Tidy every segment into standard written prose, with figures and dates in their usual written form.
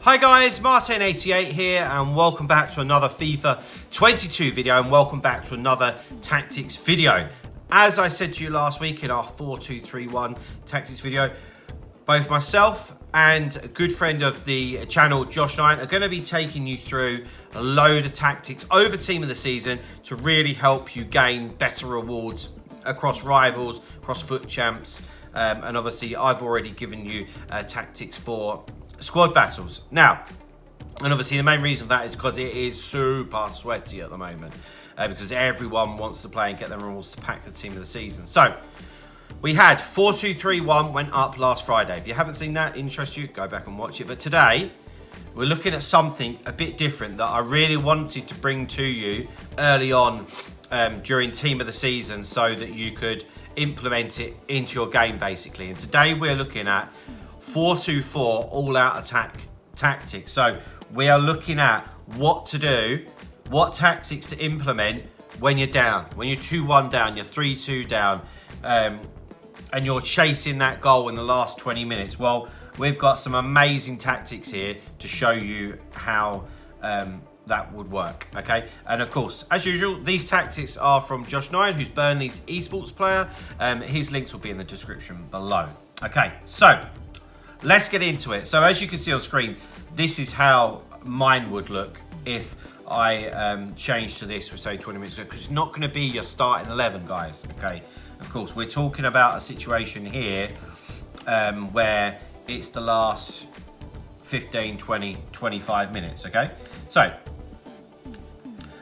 Hi guys, Martin88 here and welcome back to another FIFA 22 video and welcome back to another tactics video. As I said to you last week in our 4-2-3-1 tactics video, both myself and a good friend of the channel, Josh Knight, are going to be taking you through a load of tactics over team of the season to really help you gain better rewards across rivals, across foot champs, and obviously I've already given you tactics for squad battles. Now, and obviously the main reason for that is because it is super sweaty at the moment, because everyone wants to play and get their rewards to pack the team of the season. So we had 4-2-3-1 went up last Friday. If you haven't seen that, interests you, go back and watch it. But today we're looking at something a bit different that I really wanted to bring to you early on during team of the season so that you could implement it into your game basically. And today we're looking at 4-2-4 all-out attack tactics. So we are looking at what to do, what tactics to implement when you're down, when you're 2-1 down, you're 3-2 down, and you're chasing that goal in the last 20 minutes. Well, we've got some amazing tactics here to show you how that would work, okay? And of course, as usual, these tactics are from Josh Knight, who's Burnley's esports player. His links will be in the description below. Okay, so let's get into it. So as you can see on screen, this is how mine would look if I changed to this for say 20 minutes ago, because it's not going to be your starting 11, guys, okay? Of course, we're talking about a situation here where it's the last 15, 20, 25 minutes, okay? So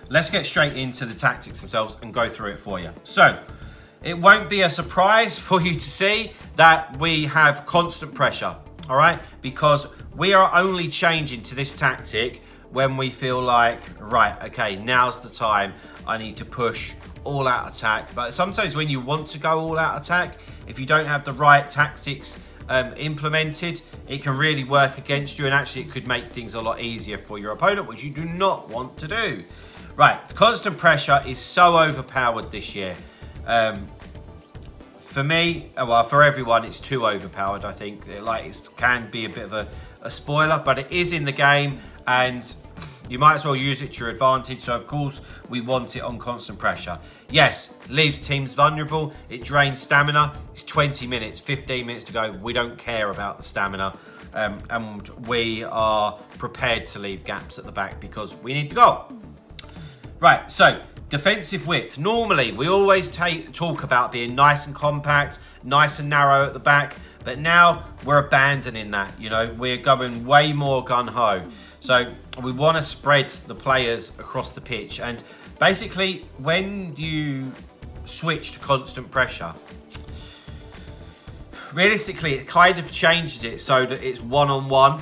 let's get straight into the tactics themselves and go through it for you. So it won't be a surprise for you to see that we have constant pressure, all right? Because we are only changing to this tactic when we feel like, right, okay, now's the time. I need to push all out attack. But sometimes when you want to go all out attack, if you don't have the right tactics implemented, it can really work against you, and actually it could make things a lot easier for your opponent, which you do not want to do. Right, constant pressure is so overpowered this year. For me, well, for everyone, it's too overpowered, I think. It can be a bit of a spoiler, but it is in the game, and you might as well use it to your advantage. So, of course, we want it on constant pressure. Yes, leaves teams vulnerable. It drains stamina. It's 20 minutes, 15 minutes to go. We don't care about the stamina, and we are prepared to leave gaps at the back because we need to go. Right, so defensive width. Normally, we always talk about being nice and compact, nice and narrow at the back, but now we're abandoning that. You know, we're going way more gun-ho. So we want to spread the players across the pitch. And basically, when you switch to constant pressure, realistically, it kind of changes it so that it's one-on-one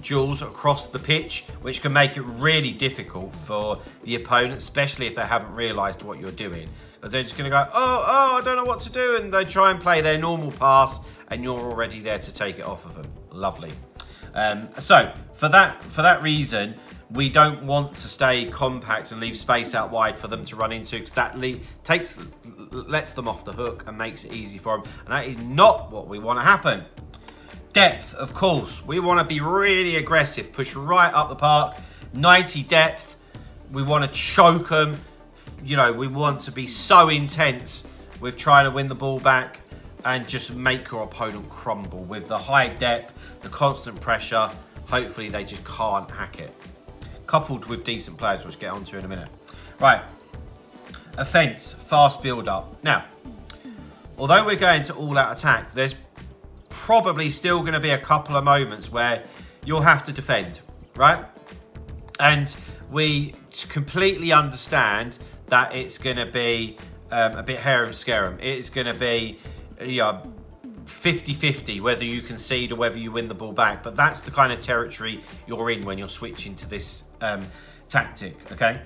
duels across the pitch, which can make it really difficult for the opponent, especially if they haven't realised what you're doing. Because they're just going to go, oh, I don't know what to do, and they try and play their normal pass, and you're already there to take it off of them. Lovely. So for that reason, we don't want to stay compact and leave space out wide for them to run into, because that lets them off the hook and makes it easy for them, and that is not what we want to happen. Depth, of course, we want to be really aggressive, push right up the park, 90 depth. We want to choke them. You know, we want to be so intense with trying to win the ball back and just make your opponent crumble. With the high depth, the constant pressure, hopefully they just can't hack it. Coupled with decent players, which we'll get onto in a minute. Right, offense, fast build up. Now, although we're going to all-out attack, there's probably still going to be a couple of moments where you'll have to defend, right? And we completely understand that it's going to be a bit harem-scarum. It's going to be 50-50 whether you concede or whether you win the ball back. But that's the kind of territory you're in when you're switching to this tactic, okay?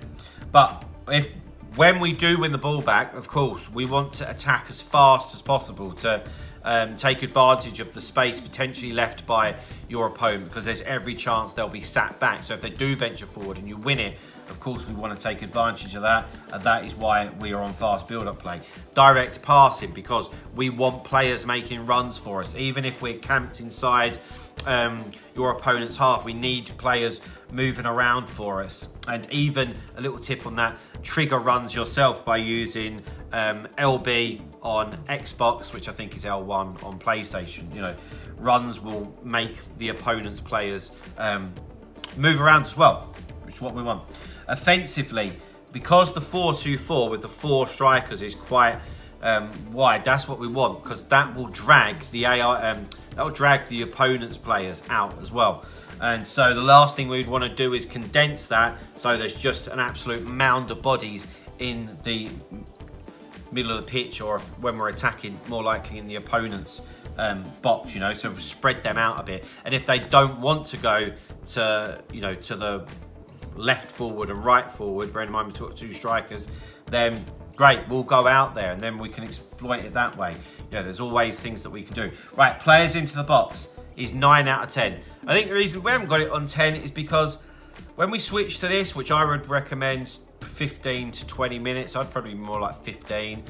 But when we do win the ball back, of course, we want to attack as fast as possible to take advantage of the space potentially left by your opponent, because there's every chance they'll be sat back. So if they do venture forward and you win it, of course we want to take advantage of that, and that is why we are on fast build-up play. Direct passing, because we want players making runs for us. Even if we're camped inside your opponent's half. We need players moving around for us. And even a little tip on that, trigger runs yourself by using LB on Xbox, which I think is L1 on PlayStation. You know, runs will make the opponent's players move around as well, which is what we want. Offensively, because the 4-2-4 with the 4 strikers is quite wide, that's what we want, because that will drag the that will drag the opponent's players out as well. And so the last thing we'd want to do is condense that so there's just an absolute mound of bodies in the middle of the pitch, or if, when we're attacking, more likely in the opponent's box, you know, so we'll spread them out a bit. And if they don't want to go to, you know, to the left forward and right forward, bearing in mind we've got 2 strikers, then great, we'll go out there and then we can exploit it that way. You know, there's always things that we can do. Right, players into the box is 9 out of 10. I think the reason we haven't got it on 10 is because when we switch to this, which I would recommend 15 to 20 minutes, I'd probably be more like 15.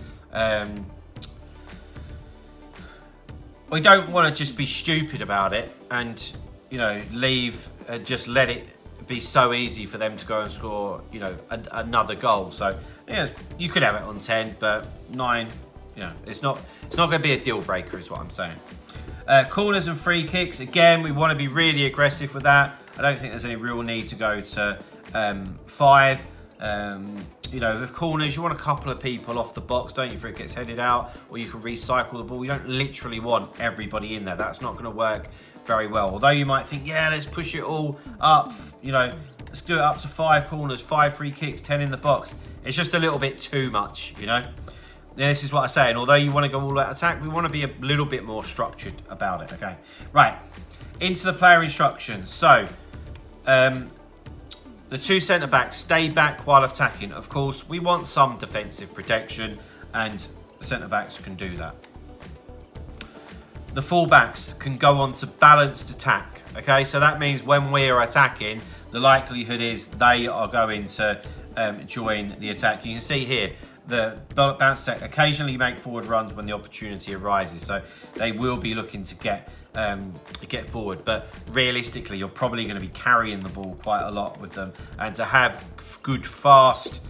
We don't want to just be stupid about it and, you know, leave, just let it be so easy for them to go and score, you know, another goal. So, yeah, you could have it on 10, but 9, you know, it's not going to be a deal breaker, is what I'm saying. Corners and free kicks, again, we want to be really aggressive with that. I don't think there's any real need to go to 5. You know, with corners, you want a couple of people off the box, don't you, for it gets headed out, or you can recycle the ball. You don't literally want everybody in there. That's not going to work very well. Although you might think, yeah, let's push it all up, you know, let's do it up to 5 corners, 5 free kicks, 10 in the box. It's just a little bit too much, you know. This is what I say, and although you want to go all out attack, we want to be a little bit more structured about it, okay? Right, into the player instructions. So, the 2 centre-backs stay back while attacking. Of course, we want some defensive protection, and centre-backs can do that. The full-backs can go on to balanced attack, okay? So that means when we're attacking, the likelihood is they are going to join the attack. You can see here, the balanced attack occasionally make forward runs when the opportunity arises. So they will be looking to get forward, but realistically you're probably going to be carrying the ball quite a lot with them, and to have good fast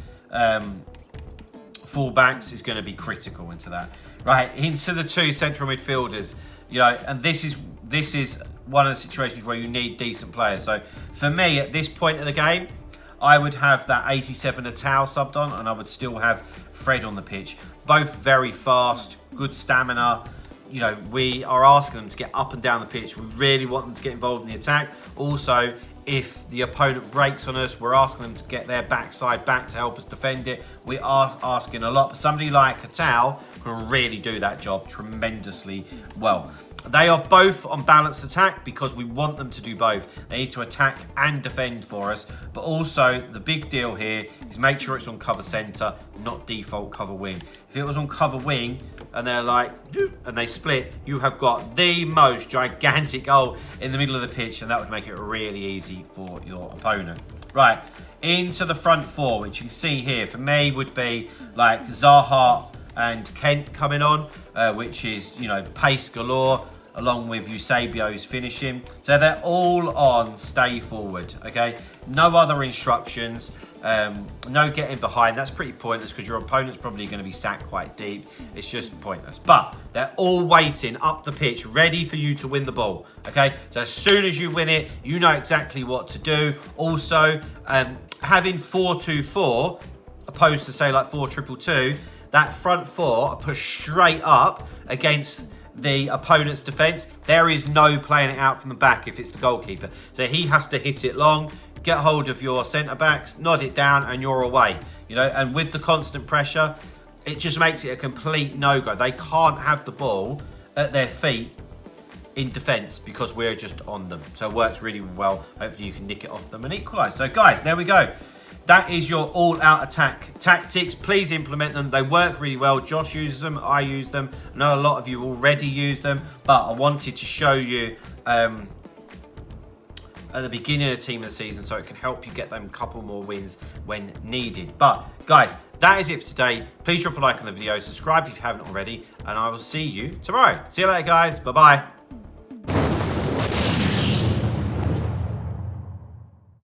full-backs is going to be critical into that. Right, into the 2 central midfielders, you know, and this is one of the situations where you need decent players. So for me, at this point of the game, I would have that 87 Atau subbed on, and I would still have Fred on the pitch. Both very fast, good stamina. You know, we are asking them to get up and down the pitch. We really want them to get involved in the attack. Also, if the opponent breaks on us, we're asking them to get their backside back to help us defend it. We are asking a lot, but somebody like Atau can really do that job tremendously well. They are both on balanced attack because we want them to do both. They need to attack and defend for us. But also, the big deal here is make sure it's on cover centre, not default cover wing. If it was on cover wing and they're like, and they split, you have got the most gigantic goal in the middle of the pitch, and that would make it really easy for your opponent. Right, into the front 4, which you can see here, for me would be like Zaha and Kent coming on, which is, you know, pace galore, along with Eusebio's finishing. So they're all on stay forward, okay? No other instructions, no getting behind. That's pretty pointless because your opponent's probably going to be sat quite deep. It's just pointless. But they're all waiting up the pitch, ready for you to win the ball, okay? So as soon as you win it, you know exactly what to do. Also, having 4-2-4, opposed to say like 4-2-2, that front 4 are pushed straight up against the opponent's defence. There is no playing it out from the back if it's the goalkeeper. So he has to hit it long, get hold of your centre-backs, nod it down, and you're away. You know, and with the constant pressure, it just makes it a complete no-go. They can't have the ball at their feet in defence because we're just on them. So it works really well. Hopefully you can nick it off them and equalise. So guys, there we go. That is your all-out attack tactics. Please implement them. They work really well. Josh uses them. I use them. I know a lot of you already use them, but I wanted to show you at the beginning of the team of the season so it can help you get them a couple more wins when needed. But guys, that is it for today. Please drop a like on the video. Subscribe if you haven't already, and I will see you tomorrow. See you later, guys. Bye-bye.